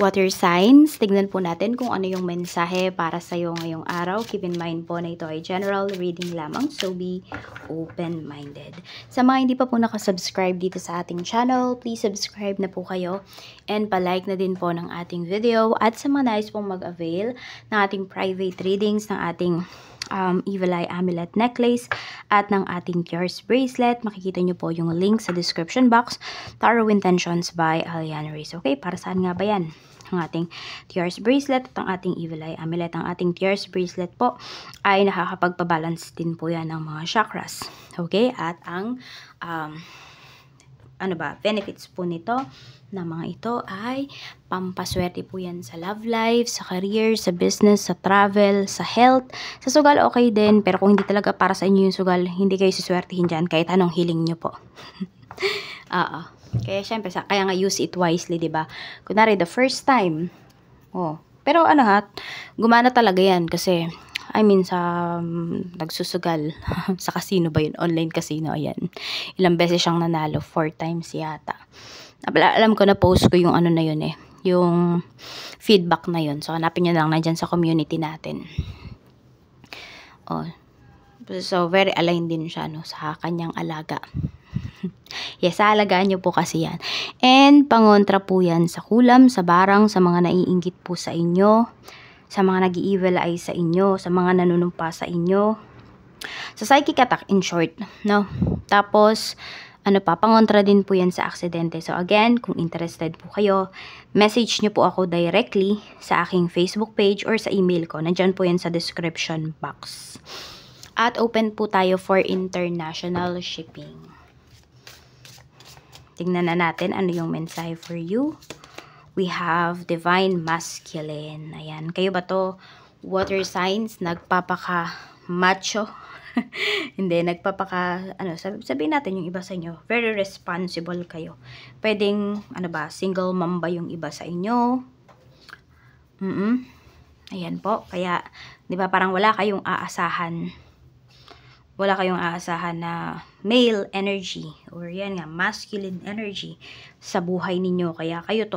Water signs, tignan po natin kung ano yung mensahe para sa'yo ngayong araw. Keep in mind po na ito ay general reading lamang, so be open-minded. Sa mga hindi pa po nakasubscribe dito sa ating channel, please subscribe na po kayo and palike na din po ng ating video. At sa mga nais pong mag-avail ng ating private readings, ng ating Evil Eye Amulet Necklace at ng ating Tears Bracelet, makikita nyo po yung link sa description box. Tarot Intentions by Aliana Reyes. Okay, para saan nga ba yan? Ang ating Tears Bracelet at ang ating Evil Eye Amulet. Ang ating Tears Bracelet po ay nakakapagpabalance din po yan ng mga chakras. Okay, at ang benefits po nito na mga ito ay pampaswerte po yan sa love life, sa career, sa business, sa travel, sa health. Sa sugal okay din, pero kung hindi talaga para sa inyo yung sugal, hindi kayo suswertihin dyan kahit anong healing nyo po. Kaya syempre, kaya nga use it wisely, diba? Kunwari, the first time, pero gumana talaga yan kasi, sa nagsusugal, sa casino ba yun? Online casino, ayan. Ilang beses siyang nanalo, 4 times yata. Alam ko na post ko yung na yun yung feedback na yun. So, hanapin nyo lang nandyan sa community natin. So, very aligned din siya, sa kanyang alaga. Yes, alagaan nyo po kasi yan. And, pangontra po yan sa kulam, sa barang, sa mga naiinggit po sa inyo, sa mga nag-i-evil eye sa inyo, sa mga nanunumpa sa inyo. Sa psychic attack, in short, Tapos, pangontra din po yan sa aksidente. So, again, kung interested po kayo, message nyo po ako directly sa aking Facebook page or sa email ko. Nandyan po yan sa description box. At open po tayo for international shipping. Tingnan na natin ano yung mensahe for you. We have Divine Masculine. Ayan. Kayo ba to? Water signs, nagpapaka-macho. Hindi, sabihin natin yung iba sa inyo, very responsible kayo. Pwedeng, single mom ba yung iba sa inyo? Ayan po, kaya, di ba, parang wala kayong aasahan na male energy, or yan nga, masculine energy sa buhay ninyo. Kaya kayo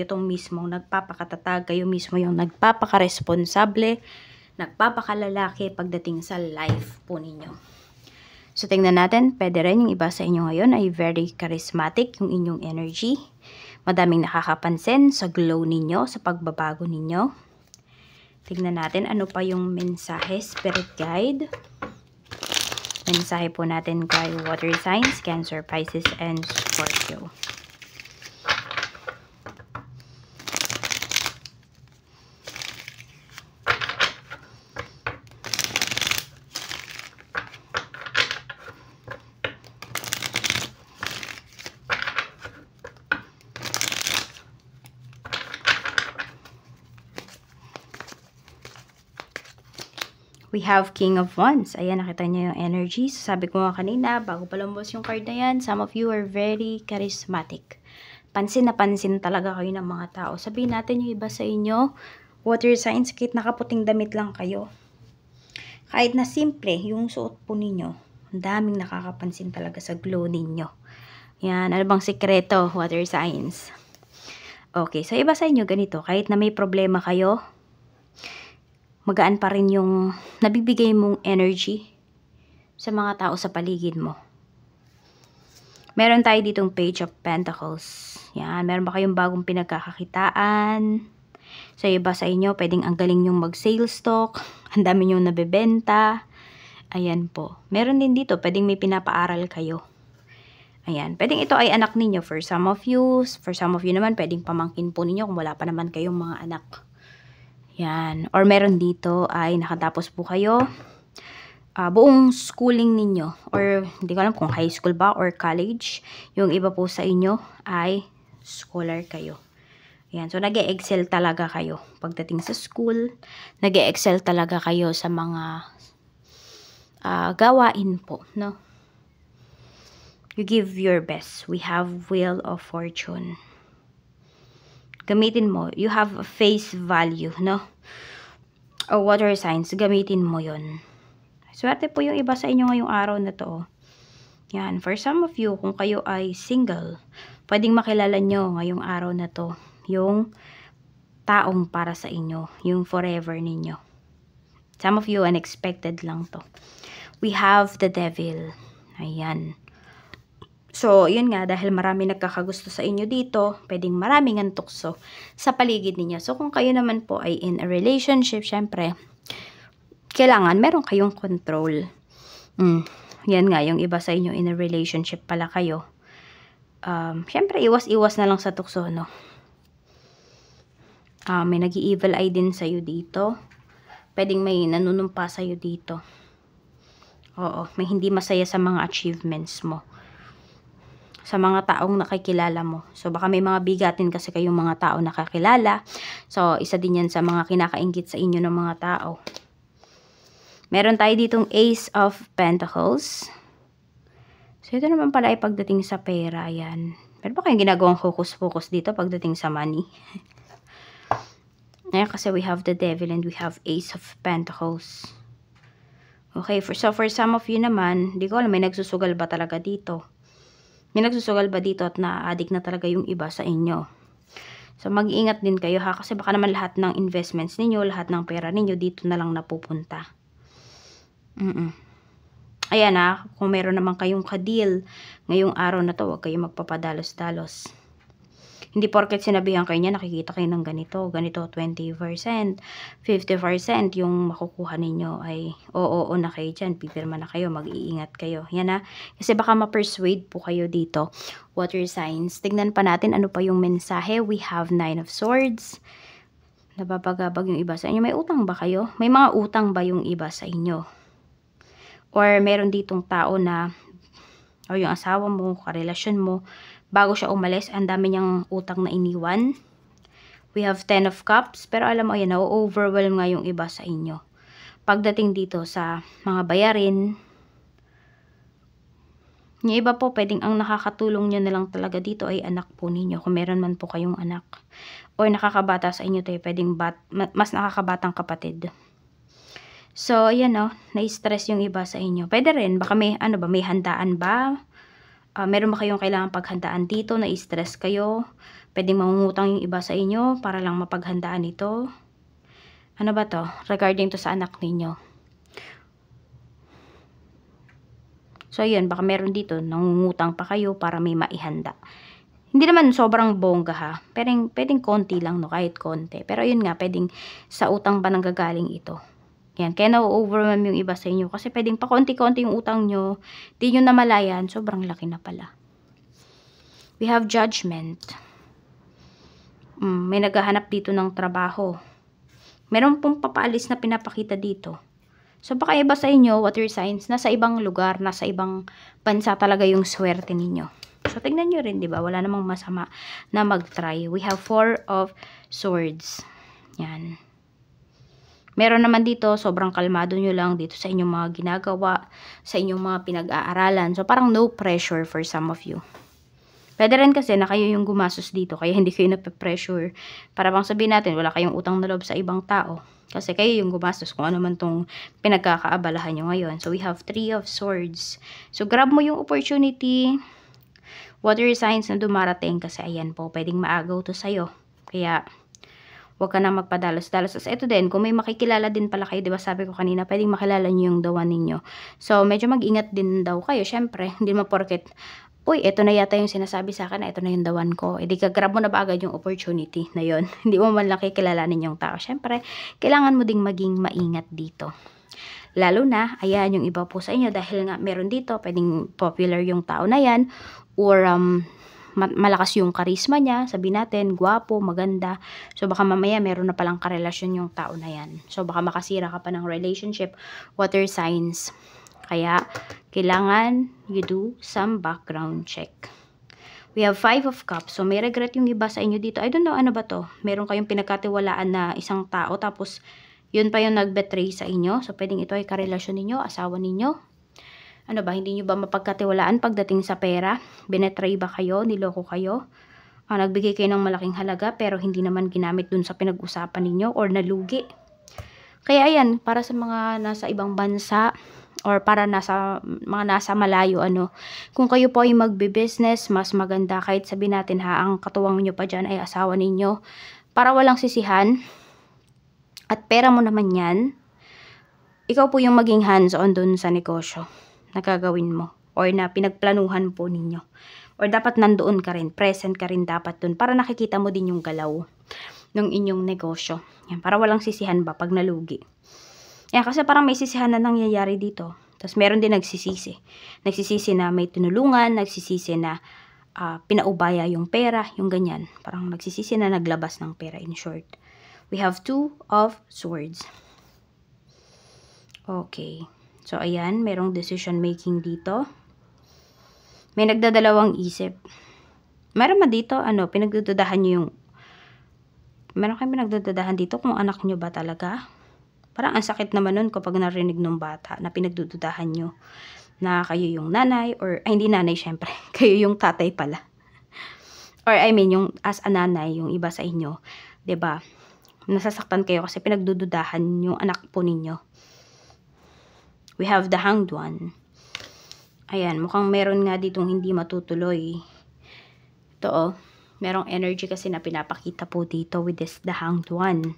tong mismong nagpapakatatag, kayo mismo yung nagpapakaresponsable, nagpapakalalaki pagdating sa life po ninyo. So, tingnan natin, pwede rin yung iba sa inyo ngayon ay very charismatic yung inyong energy. Madaming nakakapansin sa glow ninyo, sa pagbabago ninyo. Tingnan natin ano pa yung mensahe, spirit guide. Mensahe po natin kay water signs, Cancer, Pisces, and Scorpio. We have King of Wands. Ayan, nakita niyo yung energy. So, sabi ko nga kanina, bago pa lumabas yung card na yan, some of you are very charismatic. Pansin na pansin talaga kayo ng mga tao. Sabihin natin yung iba sa inyo, water signs, kahit nakaputing damit lang kayo. Kahit na simple, yung suot po ninyo, ang daming nakakapansin talaga sa glow ninyo. Yan, ano bang sikreto, water signs? Okay, so iba sa inyo ganito, kahit na may problema kayo, magaan pa rin yung nabibigay mong energy sa mga tao sa paligid mo. Meron tayo ditong Page of Pentacles. Yan, meron ba kayong bagong pinagkakakitaan? Sa iba sa inyo, pwedeng ang galing nyong mag-sales talk, ang dami nyong nabebenta. Ayan po. Meron din dito, pwedeng may pinapaaral kayo. Ayan, pwedeng ito ay anak ninyo for some of you. For some of you naman, pwedeng pamangkin po ninyo kung wala pa naman kayong mga anak. Yan. Or meron dito ay nakatapos po kayo. Buong schooling ninyo. Or hindi ko alam kung high school ba or college. Yung iba po sa inyo ay scholar kayo. Yan. So, nag-e-excel talaga kayo. Pagdating sa school, nag-e-excel talaga kayo sa mga gawain po. No? You give your best. We have Wheel of Fortune. Gamitin mo. You have a face value, no? O water signs, gamitin mo yon. Swerte po yung iba sa inyo ngayong araw na to. Yan. For some of you, kung kayo ay single, pwedeng makilala nyo ngayong araw na to yung taong para sa inyo, yung forever ninyo. Some of you, unexpected lang to. We have the devil. Ayan. So, yun nga, dahil marami nagkakagusto sa inyo dito, pwedeng maraming tukso sa paligid ninyo. So, kung kayo naman po ay in a relationship, syempre, kailangan meron kayong control. Yan nga, yung iba sa inyo in a relationship pala kayo. Syempre, iwas-iwas na lang sa tukso, no? May nag-i-evil eye din sa'yo dito. Pwedeng may nanunumpa sa'yo dito. Oo, may hindi masaya sa mga achievements mo. Sa mga taong nakikilala mo. So, baka may mga bigatin kasi kayong mga tao nakakilala. So, isa din yan sa mga kinakainggit sa inyo ng mga tao. Meron tayo ditong Ace of Pentacles. So, ito naman pala ay pagdating sa pera. Yan. Pero ba kayong ginagawang focus-focus dito pagdating sa money? Ayan, kasi we have the devil and we have Ace of Pentacles. Okay, so for some of you naman, hindi ko alam, may nagsusugal ba talaga dito? May nagsusugal ba dito at na-addict na talaga yung iba sa inyo? So, mag-iingat din kayo ha, kasi baka naman lahat ng investments ninyo, lahat ng pera ninyo, dito na lang napupunta. Ayan ha, kung meron naman kayong ka-deal ngayong araw na to, huwag kayong magpapadalos-dalos. Hindi porket sinabihan kayo niya, nakikita kayo ng ganito, 20%, 50% yung makukuha ninyo ay oo na kayo dyan, pipirma na kayo, mag-iingat kayo. Yan na, kasi baka ma-persuade po kayo dito. Water signs, tignan pa natin ano pa yung mensahe. We have 9 of Swords. Nababagabag yung iba sa inyo. May utang ba kayo? May mga utang ba yung iba sa inyo? Or meron ditong tao na, o yung asawa mo, karelasyon mo, bago siya umalis, ang dami niyang utang na iniwan. We have 10 of Cups. Pero alam mo, ayan, na-overwhelm nga yung iba sa inyo. Pagdating dito sa mga bayarin, yung iba po, pwedeng ang nakakatulong nyo na lang talaga dito ay anak po ninyo. Kung meron man po kayong anak. O nakakabata sa inyo tayo, pwedeng mas nakakabatang kapatid. So, ayan o, na-stress yung iba sa inyo. Pwede rin, baka may, may handaan ba? Meron ba kayong kailangan paghandaan dito, na-stress kayo? Pwedeng mangungutang yung iba sa inyo para lang mapaghandaan ito. Ano ba to? Regarding to sa anak ninyo. So, yun, baka meron dito, nangungutang pa kayo para may maihanda. Hindi naman sobrang bongga ha. Pwedeng konti lang, no? Kahit konti. Pero yun nga, pwedeng sa utang ba nanggagaling ito. Yan, kaya na-overwhelm yung iba sa inyo. Kasi pwedeng pa konti-konti yung utang nyo. Di nyo namalayan, sobrang laki na pala. We have Judgment. May naghahanap dito ng trabaho. Meron pong papaalis na pinapakita dito. So, baka iba sa inyo, water signs, nasa ibang lugar, nasa ibang bansa talaga yung swerte ninyo. So, tingnan nyo rin, di ba? Wala namang masama na mag-try. We have 4 of Swords. Yan. Meron naman dito, sobrang kalmado nyo lang dito sa inyong mga ginagawa, sa inyong mga pinag-aaralan. So, parang no pressure for some of you. Pwede rin kasi na kayo yung gumasos dito, kaya hindi kayo nape-pressure. Para bang sabihin natin, wala kayong utang na loob sa ibang tao. Kasi kayo yung gumasos kung ano man tong pinagkakaabalahan nyo ngayon. So, we have 3 of Swords. So, grab mo yung opportunity. Water signs na dumarating kasi ayan po, pwedeng maagaw to sa'yo. Kaya, huwag ka na magpadalos-dalos. Ito din, kung may makikilala din pala kayo, diba sabi ko kanina, pwedeng makilala nyo yung the one ninyo. So, medyo mag-ingat din daw kayo. Syempre, hindi mo porket, uy, ito na yata yung sinasabi sa akin, ito na yung the one ko. E di ka grab mo na ba agad yung opportunity na yun? Hindi mo man lang kikilalanin yung tao. Syempre, kailangan mo ding maging maingat dito. Lalo na, ayan yung iba po sa inyo, dahil nga meron dito, pwedeng popular yung tao na yan, or malakas yung karisma niya, sabi natin, gwapo, maganda. So, baka mamaya meron na palang karelasyon yung tao na yan. So, baka makasira ka pa ng relationship, water signs. Kaya, kailangan you do some background check. We have 5 of Cups. So, may regret yung iba sa inyo dito. I don't know, ano ba to? Meron kayong pinagkatiwalaan na isang tao, tapos, yun pa yung nag-betray sa inyo. So, pwedeng ito ay karelasyon ninyo, asawa ninyo. Ano ba, hindi nyo ba mapagkatiwalaan pagdating sa pera? Binetray ba kayo? Niloko kayo? Nagbigay kayo ng malaking halaga pero hindi naman ginamit dun sa pinag-usapan ninyo or nalugi. Kaya ayan, para sa mga nasa ibang bansa or para mga nasa malayo, kung kayo po ay magbe-business, mas maganda kahit sabihin natin ang katuwang nyo pa dyan ay asawa ninyo, para walang sisihan, at pera mo naman yan, ikaw po yung maging hands-on dun sa negosyo na gagawin mo or na pinagplanuhan po ninyo. Or dapat nandoon ka rin, present ka rin dapat dun para nakikita mo din yung galaw ng inyong negosyo. Yan, para walang sisihan ba pag nalugi. Yan, kasi parang may sisihan na nangyayari dito. Tapos meron din nagsisisi. Nagsisisi na may tinulungan, nagsisisi na pinaubaya yung pera, yung ganyan. Parang nagsisisi na naglabas ng pera, in short. We have 2 of swords. Okay. So, ayan, merong decision making dito. May nagdadalawang isip. Meron man dito, pinagdududahan nyo yung, meron kayo pinagdududahan dito kung anak nyo ba talaga. Parang ang sakit naman nun kapag narinig ng bata na pinagdududahan nyo na kayo yung nanay, or, ay hindi nanay syempre, kayo yung tatay pala. Or I mean, yung as a nanay, yung iba sa inyo, 'di ba? Nasasaktan kayo kasi pinagdududahan yung anak po ninyo. We have the Hanged One. Ayan, mukhang meron nga ditong hindi matutuloy. Ito merong energy kasi na pinapakita po dito with this, the Hanged One.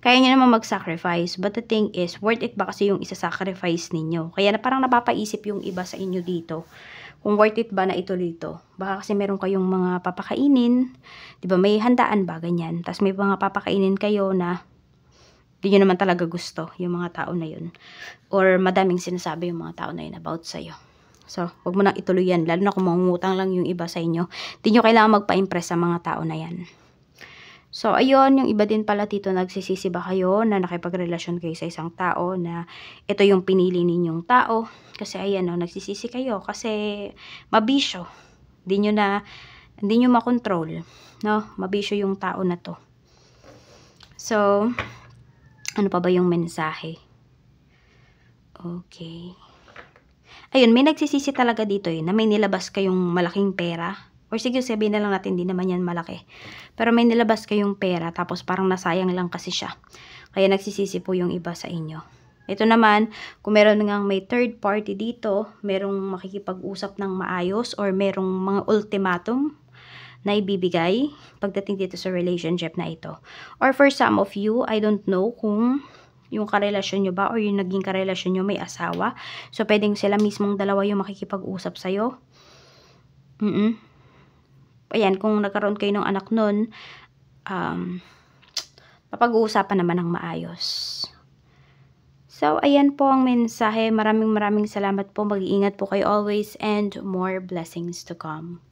Kaya nyo naman mag-sacrifice, but the thing is, worth it ba kasi yung isa-sacrifice ninyo? Kaya na parang napapaisip yung iba sa inyo dito, kung worth it ba na ituloy ito. Baka kasi meron kayong mga papakainin, di ba, may handaan ba, ganyan. Tapos may mga papakainin kayo na di nyo naman talaga gusto, yung mga tao na yun. Or madaming sinasabi yung mga tao na yun about sa'yo. So, wag mo nang ituloy yan, lalo na kung mangungutang lang yung iba sa inyo. Di nyo kailangan magpa-impress sa mga tao na yan. So, ayun, yung iba din pala dito, nagsisisi ba kayo na nakipagrelasyon kayo sa isang tao na ito yung pinili ninyong tao? Kasi ayan, nagsisisi kayo kasi mabisyo. Hindi nyo makontrol, no? Mabisyo yung tao na to. So, ano pa ba yung mensahe? Okay. Ayun, may nagsisisi talaga dito na may nilabas kayong malaking pera. Or sige, sabihin na lang natin, di naman yan malaki. Pero may nilabas kayong pera, tapos parang nasayang lang kasi siya. Kaya nagsisisi po yung iba sa inyo. Ito naman, kung meron ngang may third party dito, merong makikipag-usap ng maayos, or merong mga ultimatum na ibibigay pagdating dito sa relationship na ito. Or for some of you, I don't know kung yung karelasyon nyo ba, or yung naging karelasyon nyo may asawa. So, pwedeng sila mismong dalawa yung makikipag-usap sa'yo. Ayan, kung nagkaroon kayo ng anak nun, papag-uusapan naman ng maayos. So, ayan po ang mensahe. Maraming salamat po. Mag-iingat po kayo always, and more blessings to come.